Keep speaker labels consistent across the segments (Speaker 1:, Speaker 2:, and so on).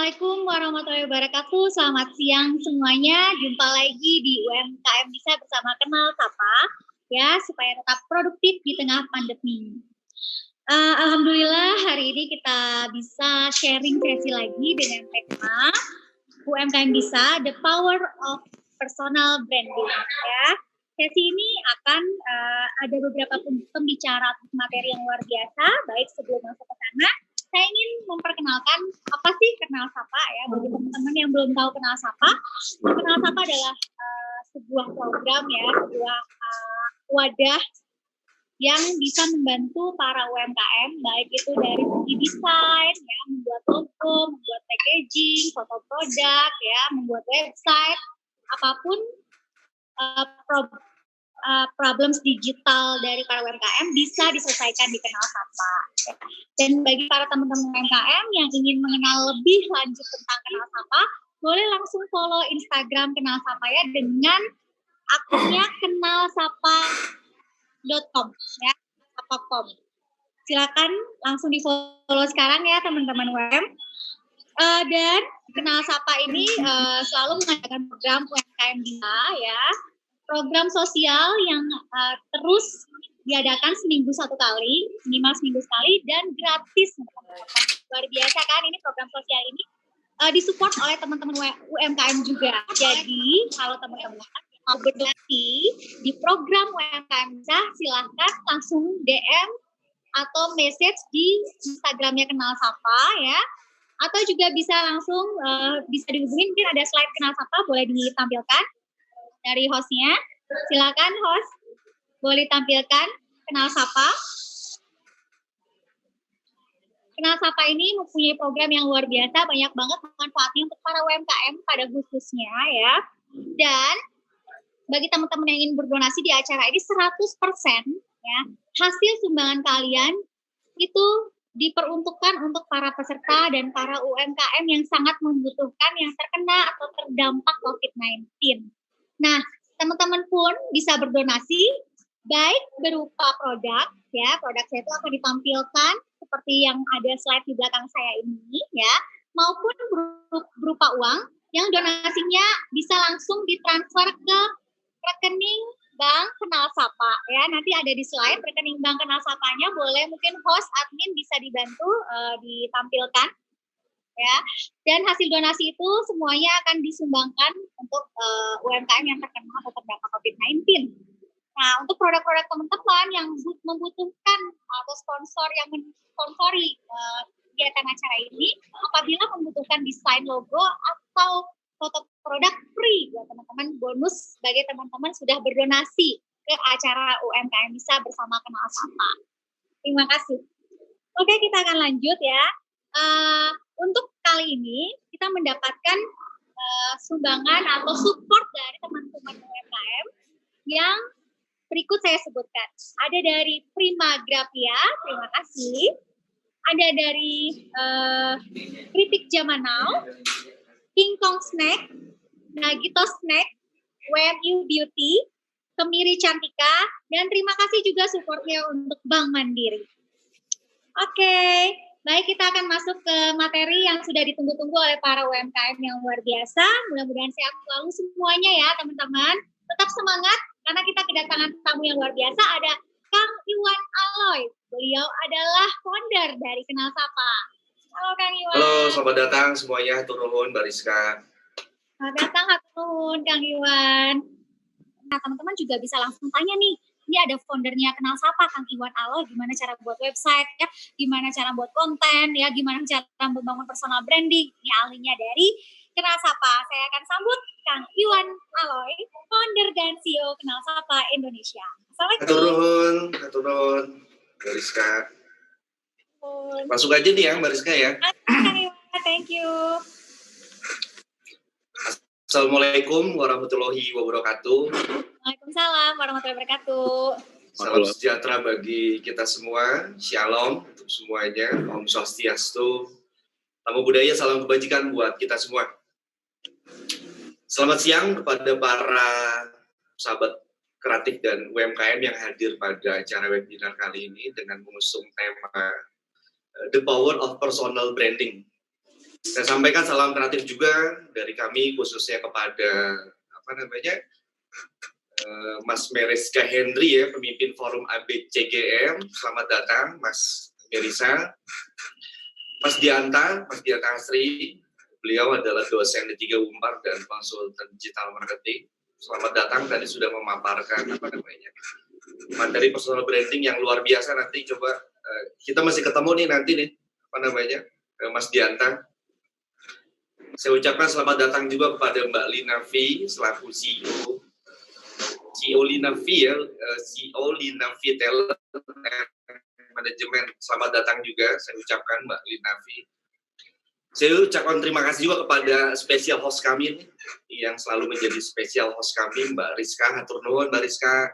Speaker 1: Assalamualaikum warahmatullahi wabarakatuh. Selamat siang semuanya. Jumpa lagi di UMKM Bisa bersama Kenal Sapa ya, supaya tetap produktif di tengah pandemi. Alhamdulillah hari ini kita bisa sharing sesi lagi dengan tema UMKM Bisa, The Power of Personal Branding ya. Sesi ini akan ada beberapa pembicara materi yang luar biasa. Baik, sebelum masuk ke sana, saya ingin memperkenalkan apa sih Kenal Sapa ya, bagi teman-teman yang belum tahu Kenal Sapa. Kenal Sapa adalah sebuah program ya, sebuah wadah yang bisa membantu para UMKM, baik itu dari segi desain, ya, membuat logo, membuat packaging, foto produk, ya, membuat website, apapun problems digital dari para UMKM bisa diselesaikan di Kenal Sapa. Dan bagi para teman-teman UMKM yang ingin mengenal lebih lanjut tentang Kenal Sapa, boleh langsung follow Instagram Kenal Sapa ya dengan akunnya kenalsapa.com ya, sapa.com. Silakan langsung di follow sekarang ya teman-teman UMKM. Dan Kenal Sapa ini selalu mengadakan program UMKM Bisa ya. Program sosial yang terus diadakan seminggu satu kali, minimal seminggu sekali, dan gratis. Luar biasa kan ini program sosial ini disupport oleh teman-teman UMKM juga. Jadi kalau teman-teman mau berdonasi di program UMKM Bisa, silahkan langsung DM atau message di Instagramnya Kenal Sapa ya. Atau juga bisa langsung bisa dihubungi, mungkin ada slide Kenal Sapa, boleh ditampilkan dari hostnya. Silakan host, boleh tampilkan Kenal Sapa. Kenal Sapa ini mempunyai program yang luar biasa, banyak banget manfaatnya untuk para UMKM pada khususnya ya. Dan bagi teman-teman yang ingin berdonasi di acara ini 100% ya, hasil sumbangan kalian itu diperuntukkan untuk para peserta dan para UMKM yang sangat membutuhkan, yang terkena atau terdampak COVID-19. Nah, teman-teman pun bisa berdonasi baik berupa produk ya, produk saya itu akan ditampilkan seperti yang ada slide di belakang saya ini ya, maupun berupa uang yang donasinya bisa langsung ditransfer ke rekening Bank Kenal Sapa ya. Nanti ada di slide rekening Bank Kenal Sapanya, boleh mungkin host admin bisa dibantu ditampilkan ya. Dan hasil donasi itu semuanya akan disumbangkan untuk UMKM yang terkena atau terdampak COVID-19. Nah, untuk produk-produk teman-teman yang membutuhkan atau sponsor yang mensponsori kegiatan acara ini, apabila membutuhkan desain logo atau foto produk free buat teman-teman, bonus bagi teman-teman sudah berdonasi ke acara UMKM Bisa bersama Kenal Sapa. Terima kasih. Oke, kita akan lanjut ya. Untuk kali ini kita mendapatkan sumbangan atau support dari teman-teman UMKM yang berikut saya sebutkan. Ada dari Prima Grafia, terima kasih. Ada dari Kritik Zaman Now, King Kong Snack, Nagito Snack, WMU Beauty, Kemiri Cantika, dan terima kasih juga supportnya untuk Bank Mandiri. Oke. Baik, kita akan masuk ke materi yang sudah ditunggu-tunggu oleh para UMKM yang luar biasa. Mudah-mudahan sehat selalu semuanya ya teman-teman. Tetap semangat karena kita kedatangan tamu yang luar biasa. Ada Kang Iwan Aloy. Beliau adalah founder dari Kenal Sapa. Halo Kang Iwan.
Speaker 2: Halo, selamat datang semuanya. Hatur nuhun, Mbak Rizka.
Speaker 1: Selamat datang, hatur nuhun Kang Iwan. Nah, teman-teman juga bisa langsung tanya nih. Ini ada foundernya Kenal Sapa, Kang Iwan Aloy, gimana cara buat website, ya, gimana cara buat konten, ya, gimana cara membangun personal branding. Ini ahlinya dari Kenal Sapa. Saya akan sambut Kang Iwan Aloy, founder dan CEO Kenal Sapa Indonesia. Assalamualaikum.
Speaker 2: Hatur nuhun, Mbak Rizka. Masuk aja nih ya, Mbak Rizka ya.
Speaker 1: Kang Iwan, thank you.
Speaker 2: Assalamualaikum warahmatullahi wabarakatuh.
Speaker 1: Waalaikumsalam warahmatullahi wabarakatuh.
Speaker 2: Salam sejahtera bagi kita semua. Shalom untuk semuanya. Om Swastiastu. Namo Buddhaya, salam kebajikan buat kita semua. Selamat siang kepada para sahabat kreatif dan UMKM yang hadir pada acara webinar kali ini dengan mengusung tema The Power of Personal Branding. Saya sampaikan salam kreatif juga dari kami khususnya kepada Mas Meriska Hendri ya, pemimpin Forum ABCGM. Selamat datang Mas Merisa. Mas Dianta Asri, beliau adalah dosen di 3 Unpar dan konsultan digital marketing. Selamat datang, tadi sudah memaparkan materi personal branding yang luar biasa. Nanti coba kita masih ketemu nih nanti nih, Mas Dianta. Saya ucapkan selamat datang juga kepada Mbak Lina V selaku CEO Lina V ya, CEO Lina V Talent Manajemen. Selamat datang juga saya ucapkan Mbak Lina V. Saya ucapkan terima kasih juga kepada special host kami nih, yang selalu menjadi special host kami, Mbak Rizka. Hatur nuhun Mbak Rizka.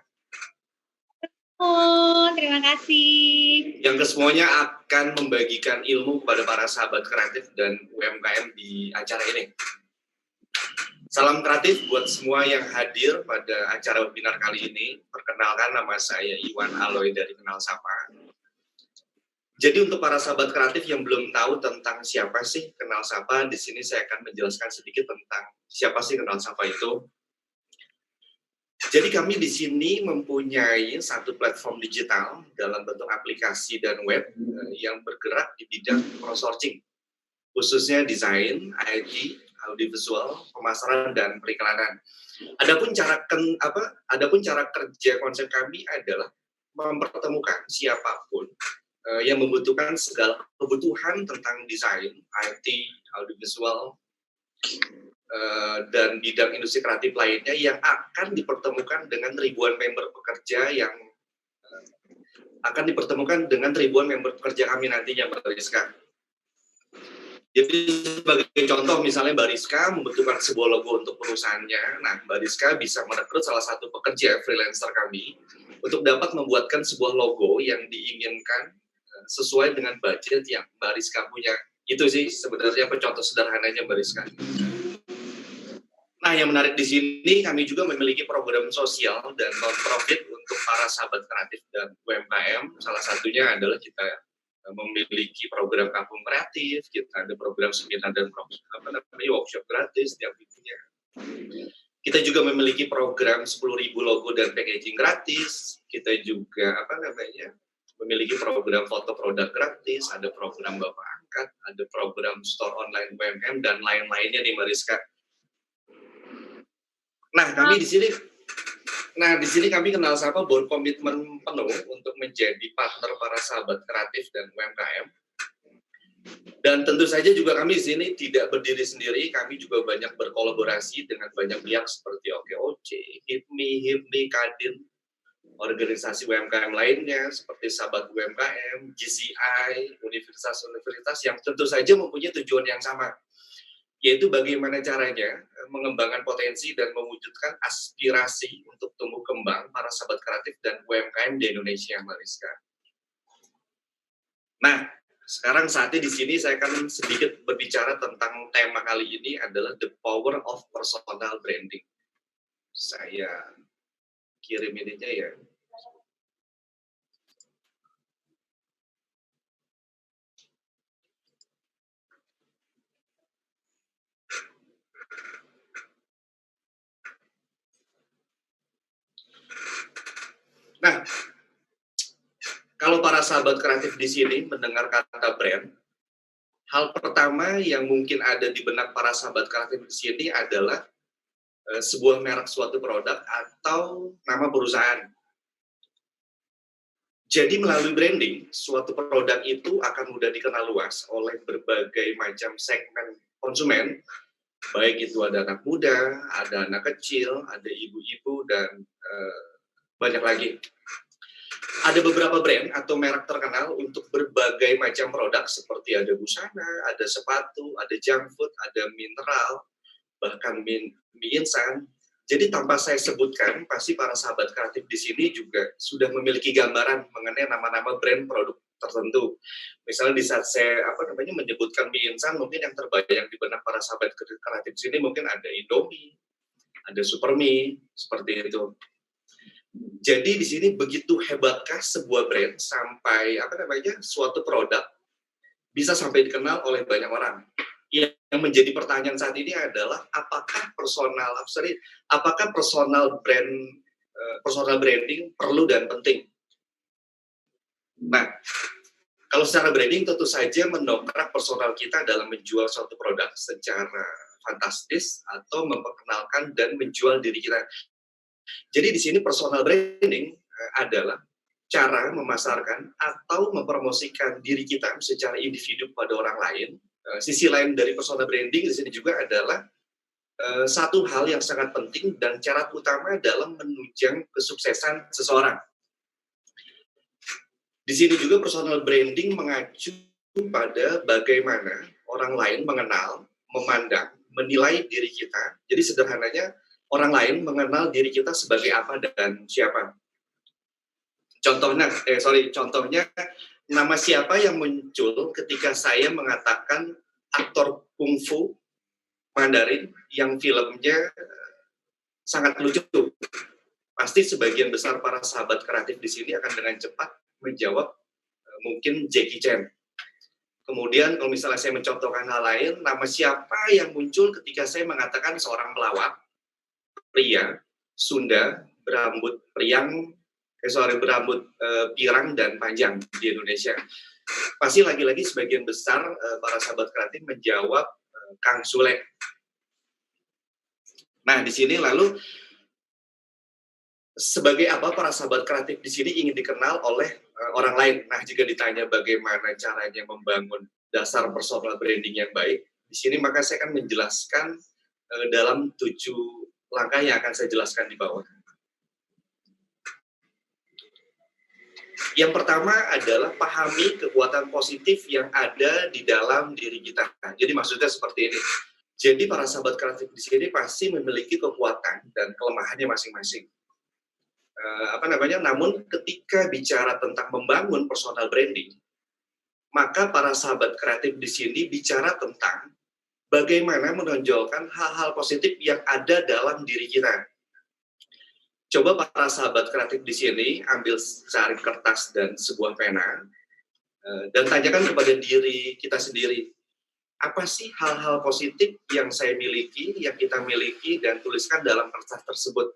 Speaker 1: Oh, terima kasih.
Speaker 2: Yang kesemuanya akan membagikan ilmu kepada para sahabat kreatif dan UMKM di acara ini. Salam kreatif buat semua yang hadir pada acara webinar kali ini. Perkenalkan, nama saya Iwan Aloy dari Kenal Sapa. Jadi untuk para sahabat kreatif yang belum tahu tentang siapa sih Kenal Sapa, di sini saya akan menjelaskan sedikit tentang siapa sih Kenal Sapa itu. Jadi kami di sini mempunyai satu platform digital dalam bentuk aplikasi dan web yang bergerak di bidang crowdsourcing, khususnya desain, IT, audiovisual, pemasaran dan periklanan. Adapun cara kerja konsep kami adalah mempertemukan siapapun yang membutuhkan segala kebutuhan tentang desain, IT, audiovisual, dan bidang industri kreatif lainnya yang akan dipertemukan dengan ribuan member pekerja kami nantinya, Mbak Rizka. Jadi sebagai contoh misalnya Mbak Rizka membutuhkan sebuah logo untuk perusahaannya, nah Mbak Rizka bisa merekrut salah satu pekerja freelancer kami untuk dapat membuatkan sebuah logo yang diinginkan sesuai dengan budget yang Mbak Rizka punya. Itu sih sebenarnya contoh sederhananya Mbak Rizka. Nah, yang menarik di sini kami juga memiliki program sosial dan non-profit untuk para sahabat kreatif dan UMKM. Salah satunya adalah kita memiliki program kampung kreatif, kita ada program seminar dan workshop gratis setiap minggunya. Kita juga memiliki program 10.000 logo dan packaging gratis. Kita juga memiliki program foto produk gratis, ada program Bapak Angkat, ada program store online UMKM dan lain-lainnya nih Mbak Rizka. Nah, kami di sini kami Kenal Sapa berkomitmen penuh untuk menjadi partner para sahabat kreatif dan UMKM. Dan tentu saja juga kami di sini tidak berdiri sendiri, kami juga banyak berkolaborasi dengan banyak pihak seperti OKOC, HIPMI, Kadin, organisasi UMKM lainnya seperti Sahabat UMKM, GCI, universitas-universitas yang tentu saja mempunyai tujuan yang sama, yaitu bagaimana caranya mengembangkan potensi dan mewujudkan aspirasi untuk tumbuh kembang para sahabat kreatif dan UMKM di Indonesia, Mbak Rizka. Nah, sekarang saatnya di sini saya akan sedikit berbicara tentang tema kali ini adalah The Power of Personal Branding. Saya kirim ininya ya. Nah, kalau para sahabat kreatif di sini mendengar kata brand, hal pertama yang mungkin ada di benak para sahabat kreatif di sini adalah sebuah merek suatu produk atau nama perusahaan. Jadi melalui branding, suatu produk itu akan mudah dikenal luas oleh berbagai macam segmen konsumen, baik itu ada anak muda, ada anak kecil, ada ibu-ibu, dan banyak lagi. Ada beberapa brand atau merek terkenal untuk berbagai macam produk seperti ada busana, ada sepatu, ada junk food, ada mineral, bahkan mie instan. Jadi tanpa saya sebutkan, pasti para sahabat kreatif di sini juga sudah memiliki gambaran mengenai nama-nama brand produk tertentu. Misalnya di saat saya menyebutkan mie instan, mungkin yang terbayang di benak para sahabat kreatif di sini mungkin ada Indomie, ada Supermie, seperti itu. Jadi di sini begitu hebatkah sebuah brand sampai suatu produk bisa sampai dikenal oleh banyak orang. Yang menjadi pertanyaan saat ini adalah apakah personal branding perlu dan penting. Nah, kalau secara branding tentu saja mendongkrak personal kita dalam menjual suatu produk secara fantastis atau memperkenalkan dan menjual diri kita. Jadi di sini personal branding adalah cara memasarkan atau mempromosikan diri kita secara individu pada orang lain. Sisi lain dari personal branding di sini juga adalah satu hal yang sangat penting dan syarat utama dalam menunjang kesuksesan seseorang. Di sini juga personal branding mengacu pada bagaimana orang lain mengenal, memandang, menilai diri kita. Jadi sederhananya, orang lain mengenal diri kita sebagai apa dan siapa. Contohnya, nama siapa yang muncul ketika saya mengatakan aktor kungfu Mandarin yang filmnya sangat lucu. Pasti sebagian besar para sahabat kreatif di sini akan dengan cepat menjawab mungkin Jackie Chan. Kemudian kalau misalnya saya mencontohkan hal lain, nama siapa yang muncul ketika saya mengatakan seorang pelawak pria Sunda berambut pirang dan panjang di Indonesia. Pasti lagi-lagi sebagian besar para sahabat kreatif menjawab Kang Sule. Nah, di sini lalu sebagai apa para sahabat kreatif di sini ingin dikenal oleh orang lain. Nah, jika ditanya bagaimana caranya membangun dasar personal branding yang baik, di sini maka saya akan menjelaskan dalam 7 langkah yang akan saya jelaskan di bawah. Yang pertama adalah pahami kekuatan positif yang ada di dalam diri kita. Jadi maksudnya seperti ini. Jadi para sahabat kreatif di sini pasti memiliki kekuatan dan kelemahannya masing-masing. Namun ketika bicara tentang membangun personal branding, maka para sahabat kreatif di sini bicara tentang bagaimana menonjolkan hal-hal positif yang ada dalam diri kita. Coba para sahabat kreatif di sini ambil cari kertas dan sebuah pena dan tanyakan kepada diri kita sendiri, apa sih hal-hal positif yang saya miliki, yang kita miliki, dan tuliskan dalam kertas tersebut.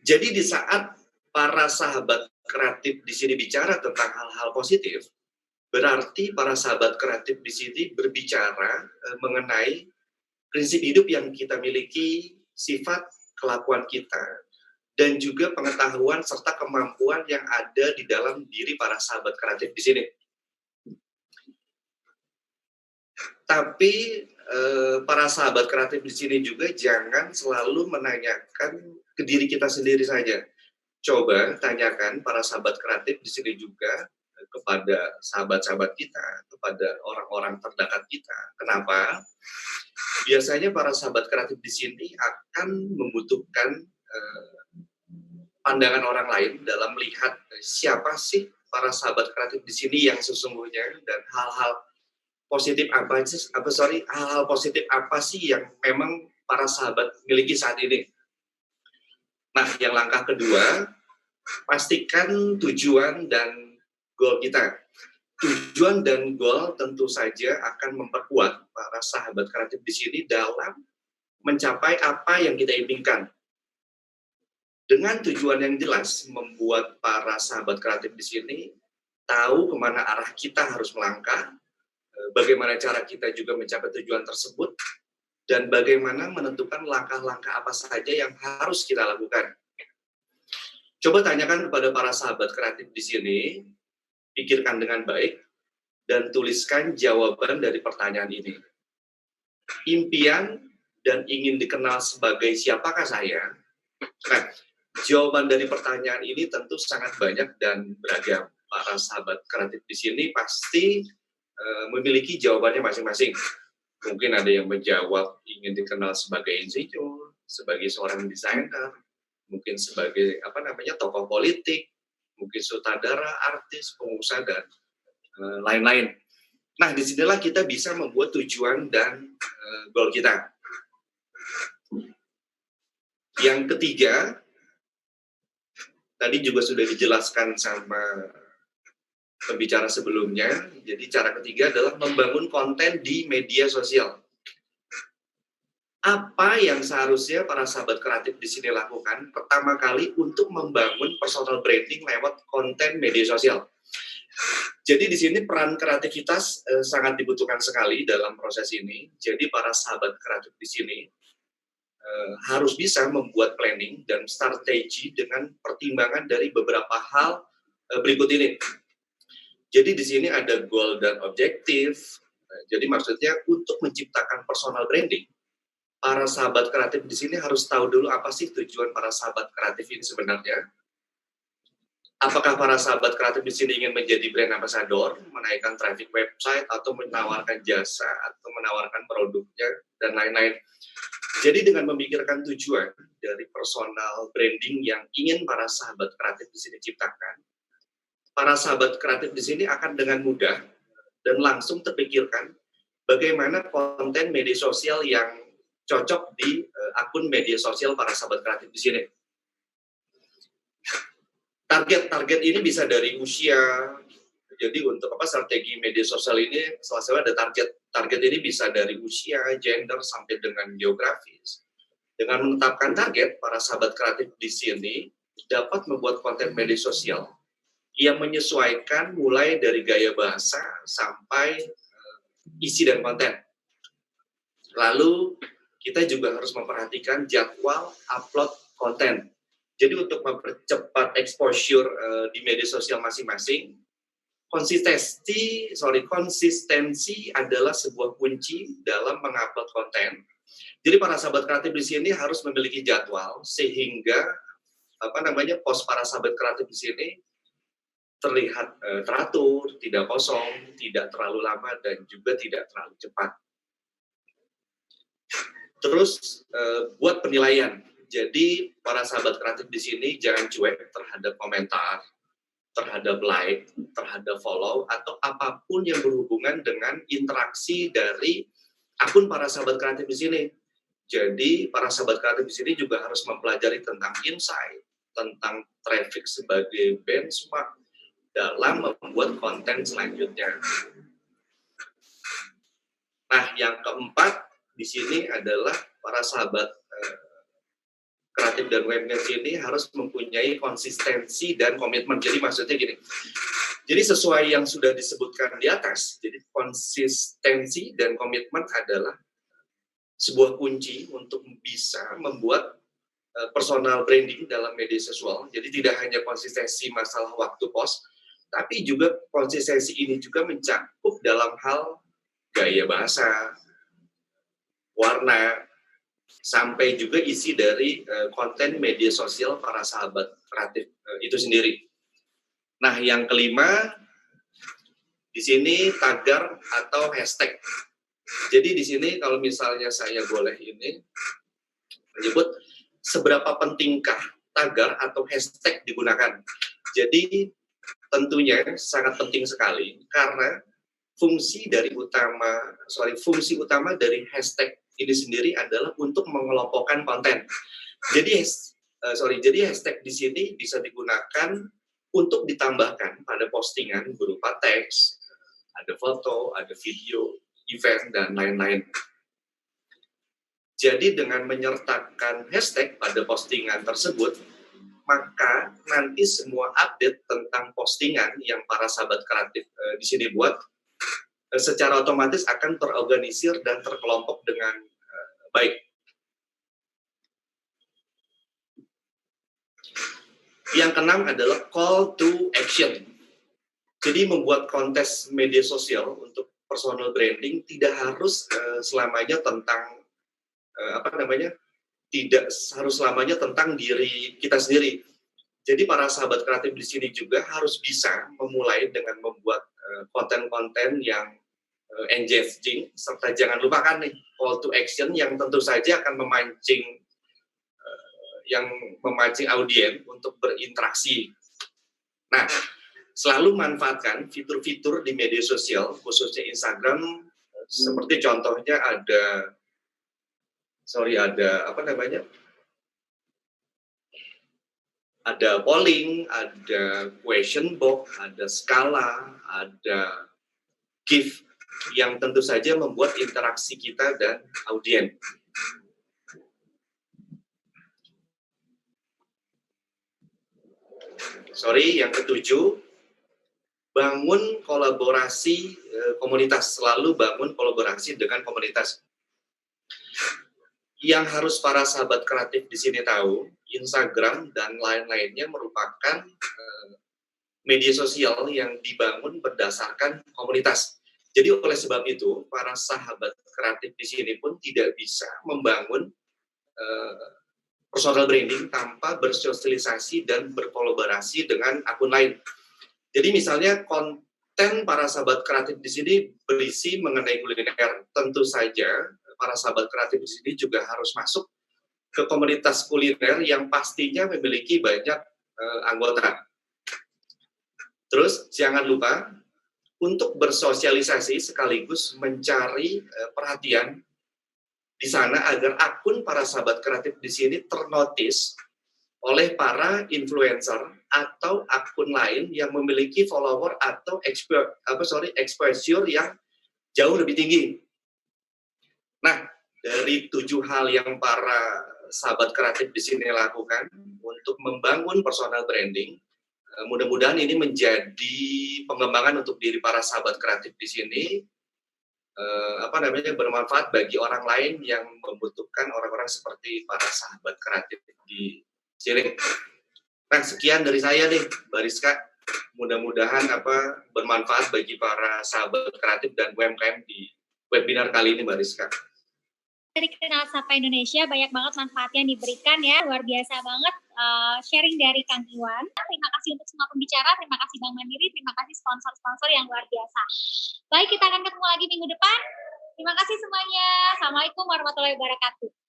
Speaker 2: Jadi di saat para sahabat kreatif di sini bicara tentang hal-hal positif, berarti para sahabat kreatif di sini berbicara mengenai prinsip hidup yang kita miliki, sifat kelakuan kita, dan juga pengetahuan serta kemampuan yang ada di dalam diri para sahabat kreatif di sini. Tapi para sahabat kreatif di sini juga jangan selalu menanyakan ke diri kita sendiri saja. Coba tanyakan para sahabat kreatif di sini juga kepada sahabat-sahabat kita, kepada orang-orang terdekat kita. Kenapa? Biasanya para sahabat kreatif di sini akan membutuhkan pandangan orang lain dalam melihat siapa sih para sahabat kreatif di sini yang sesungguhnya dan hal-hal positif apa sih yang memang para sahabat miliki saat ini. Nah, yang langkah kedua, pastikan tujuan dan goal kita. Tujuan dan goal tentu saja akan memperkuat para sahabat kreatif di sini dalam mencapai apa yang kita impikan. Dengan tujuan yang jelas, membuat para sahabat kreatif di sini tahu kemana arah kita harus melangkah, bagaimana cara kita juga mencapai tujuan tersebut, dan bagaimana menentukan langkah-langkah apa saja yang harus kita lakukan. Coba tanyakan kepada para sahabat kreatif di sini, pikirkan dengan baik, dan tuliskan jawaban dari pertanyaan ini. Impian dan ingin dikenal sebagai siapakah saya? Nah, jawaban dari pertanyaan ini tentu sangat banyak dan beragam. Para sahabat kreatif di sini pasti memiliki jawabannya masing-masing. Mungkin ada yang menjawab ingin dikenal sebagai insinyur, sebagai seorang desainer, mungkin sebagai tokoh politik, mungkin sutradara, artis, pengusaha, dan lain-lain. Nah, disinilah kita bisa membuat tujuan dan goal kita. Yang ketiga, tadi juga sudah dijelaskan sama pembicara sebelumnya. Jadi cara ketiga adalah membangun konten di media sosial. Apa yang seharusnya para sahabat kreatif di sini lakukan? Pertama kali untuk membangun personal branding lewat konten media sosial. Jadi di sini peran kreativitas sangat dibutuhkan sekali dalam proses ini. Jadi para sahabat kreatif di sini harus bisa membuat planning dan strategi dengan pertimbangan dari beberapa hal berikut ini. Jadi di sini ada goal dan objektif. Jadi maksudnya untuk menciptakan personal branding, para sahabat kreatif di sini harus tahu dulu apa sih tujuan para sahabat kreatif ini sebenarnya. Apakah para sahabat kreatif di sini ingin menjadi brand ambassador, menaikkan traffic website, atau menawarkan jasa, atau menawarkan produknya, dan lain-lain. Jadi dengan memikirkan tujuan dari personal branding yang ingin para sahabat kreatif di sini ciptakan, para sahabat kreatif di sini akan dengan mudah dan langsung terpikirkan bagaimana konten media sosial yang cocok di akun media sosial para sahabat kreatif di sini. Target ini bisa dari usia. Jadi untuk strategi media sosial ini salah satu ada target ini bisa dari usia, gender sampai dengan geografis. Dengan menetapkan target, para sahabat kreatif di sini dapat membuat konten media sosial yang menyesuaikan mulai dari gaya bahasa sampai isi dan konten. Lalu kita juga harus memperhatikan jadwal upload konten. Jadi untuk mempercepat exposure di media sosial masing-masing, konsistensi adalah sebuah kunci dalam mengupload konten. Jadi para sahabat kreatif di sini harus memiliki jadwal sehingga post para sahabat kreatif di sini terlihat teratur, tidak kosong, tidak terlalu lama dan juga tidak terlalu cepat. Terus buat penilaian. Jadi para sahabat kreatif di sini jangan cuek terhadap komentar, terhadap like, terhadap follow, atau apapun yang berhubungan dengan interaksi dari akun para sahabat kreatif di sini. Jadi para sahabat kreatif di sini juga harus mempelajari tentang insight, tentang traffic sebagai benchmark dalam membuat konten selanjutnya. Nah, yang keempat di sini adalah para sahabat kreatif dan webmaster ini harus mempunyai konsistensi dan komitmen. Jadi maksudnya gini, jadi sesuai yang sudah disebutkan di atas, jadi konsistensi dan komitmen adalah sebuah kunci untuk bisa membuat personal branding dalam media sosial. Jadi tidak hanya konsistensi masalah waktu post, tapi juga konsistensi ini juga mencakup dalam hal gaya bahasa, warna, sampai juga isi dari konten media sosial para sahabat kreatif itu sendiri. Nah, yang kelima di sini tagar atau hashtag. Jadi di sini kalau misalnya saya boleh ini menyebut seberapa pentingkah tagar atau hashtag digunakan. Jadi tentunya sangat penting sekali karena fungsi utama dari hashtag ini sendiri adalah untuk mengelompokkan konten. Jadi hashtag di sini bisa digunakan untuk ditambahkan pada postingan berupa teks, ada foto, ada video, event, dan lain-lain. Jadi dengan menyertakan hashtag pada postingan tersebut, maka nanti semua update tentang postingan yang para sahabat kreatif di sini buat secara otomatis akan terorganisir dan terkelompok dengan baik. Yang keenam adalah call to action. Jadi membuat konten media sosial untuk personal branding tidak harus selamanya tentang tidak harus selamanya tentang diri kita sendiri. Jadi para sahabat kreatif di sini juga harus bisa memulai dengan membuat konten-konten yang engaging, serta jangan lupakan nih call to action yang tentu saja akan memancing audiens untuk berinteraksi. Nah, selalu manfaatkan fitur-fitur di media sosial, khususnya Instagram, seperti contohnya ada Ada polling, ada question box, ada skala, ada gift yang tentu saja membuat interaksi kita dan audien. Sorry, yang ketujuh, bangun kolaborasi komunitas, selalu bangun kolaborasi dengan komunitas. Yang harus para sahabat kreatif di sini tahu, Instagram dan lain-lainnya merupakan media sosial yang dibangun berdasarkan komunitas. Jadi oleh sebab itu, para sahabat kreatif di sini pun tidak bisa membangun personal branding tanpa bersosialisasi dan berkolaborasi dengan akun lain. Jadi misalnya konten para sahabat kreatif di sini berisi mengenai kuliner. Tentu saja para sahabat kreatif di sini juga harus masuk ke komunitas kuliner yang pastinya memiliki banyak anggota. Terus jangan lupa untuk bersosialisasi sekaligus mencari perhatian di sana agar akun para sahabat kreatif di sini ternotis oleh para influencer atau akun lain yang memiliki follower atau exposure yang jauh lebih tinggi. Nah, dari 7 hal yang para sahabat kreatif di sini lakukan untuk membangun personal branding, mudah-mudahan ini menjadi pengembangan untuk diri para sahabat kreatif di sini, bermanfaat bagi orang lain yang membutuhkan orang-orang seperti para sahabat kreatif di sini. Nah, sekian dari saya nih, Mbak Rizka. Mudah-mudahan bermanfaat bagi para sahabat kreatif dan UMKM di webinar kali ini, Mbak Rizka.
Speaker 1: Dari Kenal Sapa Indonesia banyak banget manfaat yang diberikan ya, luar biasa banget sharing dari Kang Iwan. Terima kasih untuk semua pembicara, terima kasih Bank Mandiri, terima kasih sponsor-sponsor yang luar biasa. Baik, kita akan ketemu lagi minggu depan. Terima kasih semuanya. Assalamualaikum warahmatullahi wabarakatuh.